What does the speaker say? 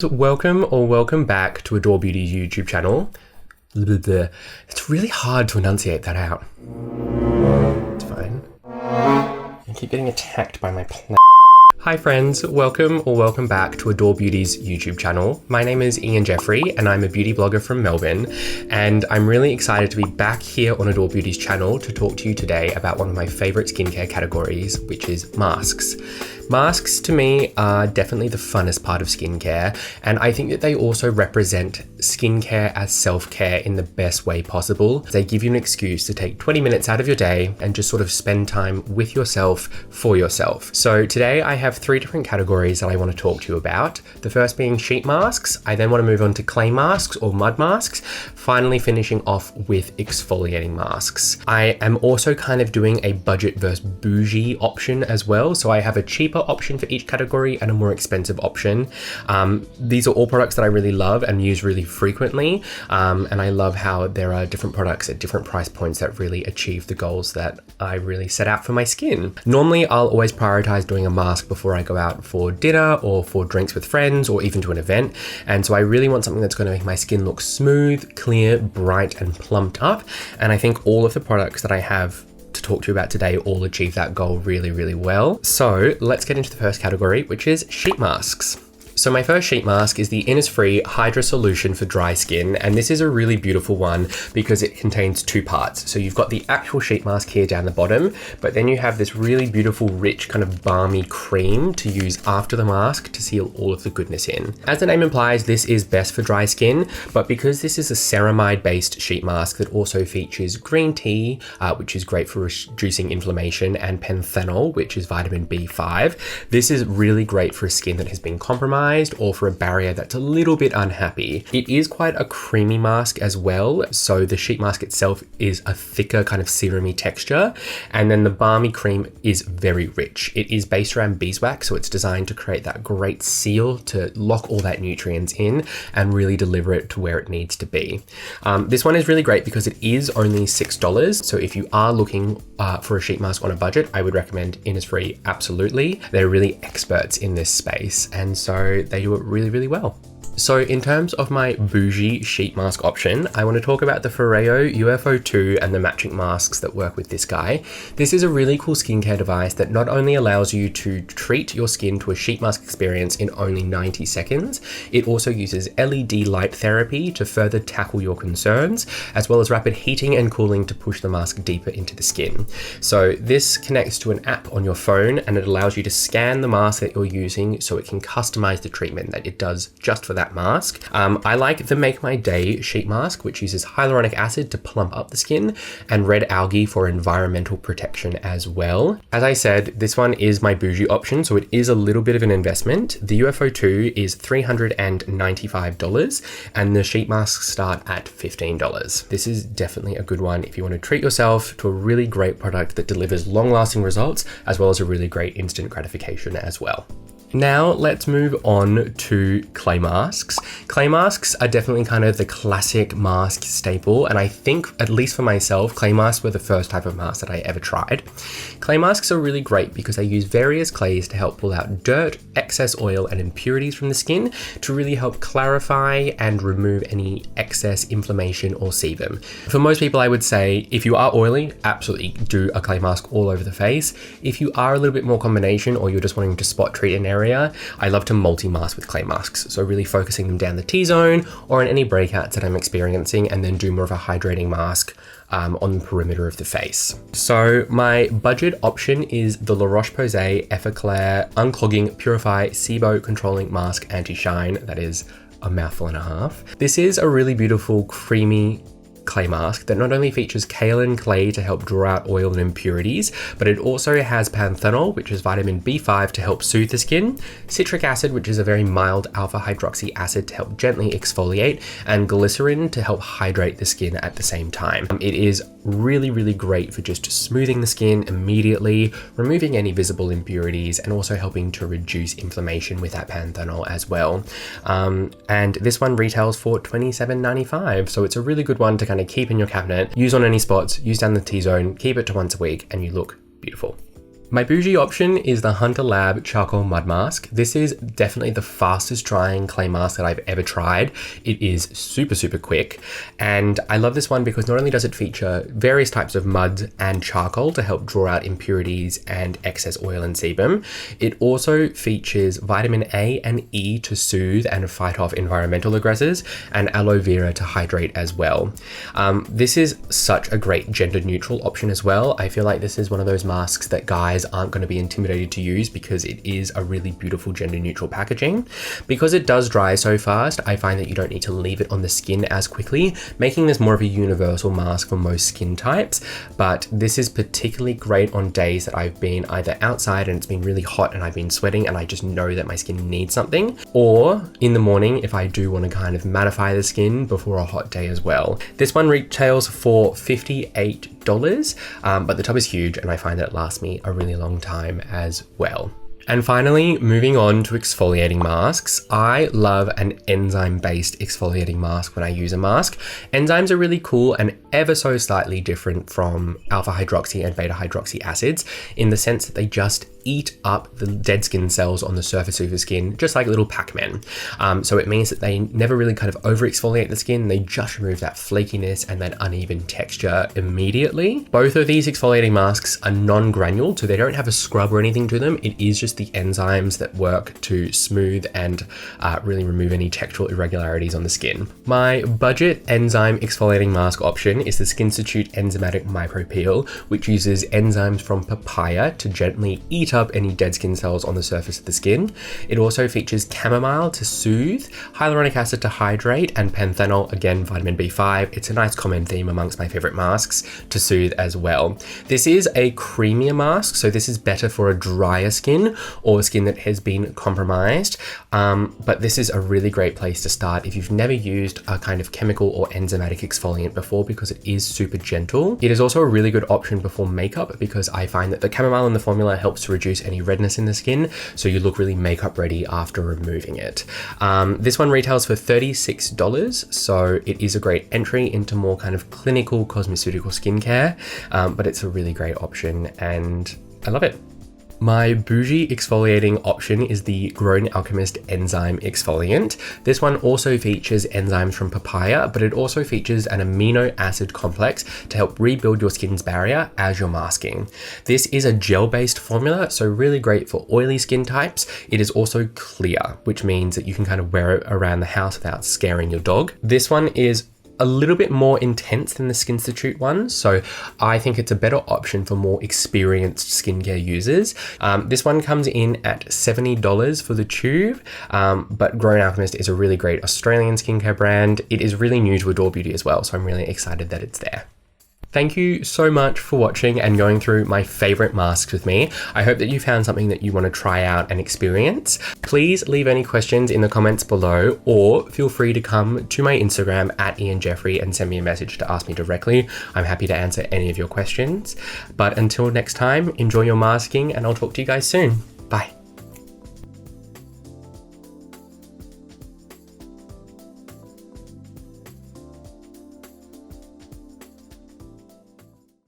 Welcome or welcome back to Adore Beauty's YouTube channel. It's really hard to enunciate that out. It's fine. I keep getting attacked by my plant. Hi friends, welcome or welcome back to Adore Beauty's YouTube channel. My name is Ian Jeffrey and I'm a beauty blogger from Melbourne, and I'm really excited to be back here on Adore Beauty's channel to talk to you today about one of my favorite skincare categories, which is masks. Masks to me are definitely the funnest part of skincare, and I think that they also represent skincare as self-care in the best way possible. They give you an excuse to take 20 minutes out of your day and just sort of spend time with yourself for yourself. So today I have three different categories that I want to talk to you about. The first being sheet masks. I then want to move on to clay masks or mud masks, finally finishing off with exfoliating masks. I am also kind of doing a budget versus bougie option as well. So I have a cheaper option for each category and a more expensive option. These are all products that I really love and use really frequently, and I love how there are different products at different price points that really achieve the goals that I really set out for my skin. Normally I'll always prioritize doing a mask before I go out for dinner or for drinks with friends or even to an event, and so I really want something that's going to make my skin look smooth, clear, bright and plumped up, and I think all of the products that I have to talk to you about today all achieve that goal really, really well. So let's get into the first category, which is sheet masks. So my first sheet mask is the Innisfree Hydra Solution for dry skin, and this is a really beautiful one because it contains two parts. So you've got the actual sheet mask here down the bottom, but then you have this really beautiful, rich, kind of balmy cream to use after the mask to seal all of the goodness in. As the name implies, this is best for dry skin, but because this is a ceramide-based sheet mask that also features green tea, which is great for reducing inflammation, and panthenol, which is vitamin B5, this is really great for skin that has been compromised or for a barrier that's a little bit unhappy. It is quite a creamy mask as well, so the sheet mask itself is a thicker kind of serumy texture, and then the balmy cream is very rich. It is based around beeswax, so it's designed to create that great seal to lock all that nutrients in and really deliver it to where it needs to be. This one is really great because it is only $6, so if you are looking for a sheet mask on a budget, I would recommend Innisfree absolutely. They're really experts in this space, and so they do it really, really well. So in terms of my bougie sheet mask option, I want to talk about the Foreo UFO 2 and the matching masks that work with this guy. This is a really cool skincare device that not only allows you to treat your skin to a sheet mask experience in only 90 seconds, it also uses LED light therapy to further tackle your concerns, as well as rapid heating and cooling to push the mask deeper into the skin. So this connects to an app on your phone, and it allows you to scan the mask that you're using so it can customize the treatment that it does just for that mask. I like the Make My Day sheet mask, which uses hyaluronic acid to plump up the skin and red algae for environmental protection as well. As I said, this one is my bougie option, so it is a little bit of an investment. The UFO 2 is $395 and the sheet masks start at $15. This is definitely a good one if you want to treat yourself to a really great product that delivers long-lasting results, as well as a really great instant gratification as well. Now let's move on to clay masks. Clay masks are definitely kind of the classic mask staple, and I think, at least for myself, clay masks were the first type of mask that I ever tried. Clay masks are really great because they use various clays to help pull out dirt, excess oil and impurities from the skin to really help clarify and remove any excess inflammation or sebum. For most people, I would say if you are oily, absolutely do a clay mask all over the face. If you are a little bit more combination or you're just wanting to spot treat an area, I love to multi-mask with clay masks. So really focusing them down the T-zone or in any breakouts that I'm experiencing, and then do more of a hydrating mask on the perimeter of the face. So my budget option is the La Roche-Posay Effaclar Unclogging Purify SIBO Controlling Mask Anti-Shine. That is a mouthful and a half. This is a really beautiful, creamy clay mask that not only features kaolin clay to help draw out oil and impurities, but it also has panthenol, which is vitamin B5 to help soothe the skin, citric acid, which is a very mild alpha hydroxy acid to help gently exfoliate, and glycerin to help hydrate the skin at the same time. It is really, really great for just smoothing the skin immediately, removing any visible impurities, and also helping to reduce inflammation with that panthenol as well. And this one retails for $27.95, so it's a really good one to kind of keep in your cabinet, use on any spots, use down the T-zone, keep it to once a week, and you look beautiful. My bougie option is the Hunter Lab Charcoal Mud Mask. This is definitely the fastest drying clay mask that I've ever tried. It is super, super quick. And I love this one because not only does it feature various types of mud and charcoal to help draw out impurities and excess oil and sebum, it also features vitamin A and E to soothe and fight off environmental aggressors, and aloe vera to hydrate as well. This is such a great gender neutral option as well. I feel like this is one of those masks that guys aren't going to be intimidated to use because it is a really beautiful gender neutral packaging. Because it does dry so fast, I find that you don't need to leave it on the skin as quickly, making this more of a universal mask for most skin types. But this is particularly great on days that I've been either outside and it's been really hot and I've been sweating and I just know that my skin needs something, or in the morning if I do want to kind of mattify the skin before a hot day as well. This one retails for $58, but the tub is huge and I find that it lasts me a really long time as well. And finally, moving on to exfoliating masks. I love an enzyme-based exfoliating mask when I use a mask. Enzymes are really cool and ever so slightly different from alpha hydroxy and beta hydroxy acids in the sense that they just eat up the dead skin cells on the surface of your skin, just like little Pac-Men. So it means that they never really kind of over exfoliate the skin. They just remove that flakiness and that uneven texture immediately. Both of these exfoliating masks are non-granule, so they don't have a scrub or anything to them. It is just the enzymes that work to smooth and really remove any textural irregularities on the skin. My budget enzyme exfoliating mask option is the SkinStitute Enzymatic Micro Peel, which uses enzymes from papaya to gently eat up any dead skin cells on the surface of the skin. It also features chamomile to soothe, hyaluronic acid to hydrate, and panthenol, again vitamin B5. It's a nice common theme amongst my favorite masks, to soothe as well. This is a creamier mask, so this is better for a drier skin or skin that has been compromised, but this is a really great place to start if you've never used a kind of chemical or enzymatic exfoliant before, because it is super gentle. It is also a really good option before makeup because I find that the chamomile in the formula helps to reduce any redness in the skin, so you look really makeup ready after removing it. This one retails for $36, so it is a great entry into more kind of clinical cosmeceutical skincare, but it's a really great option and I love it. My bougie exfoliating option is the Grown Alchemist Enzyme Exfoliant. This one also features enzymes from papaya, but it also features an amino acid complex to help rebuild your skin's barrier as you're masking. This is a gel-based formula, so really great for oily skin types. It is also clear, which means that you can kind of wear it around the house without scaring your dog. This one is a little bit more intense than the SkinStitute one, so I think it's a better option for more experienced skincare users. This one comes in at $70 for the tube, but Grown Alchemist is a really great Australian skincare brand. It is really new to Adore Beauty as well, so I'm really excited that it's there. Thank you so much for watching and going through my favorite masks with me. I hope that you found something that you want to try out and experience. Please leave any questions in the comments below, or feel free to come to my Instagram at Ian Jeffrey and send me a message to ask me directly. I'm happy to answer any of your questions. But until next time, enjoy your masking and I'll talk to you guys soon. Bye.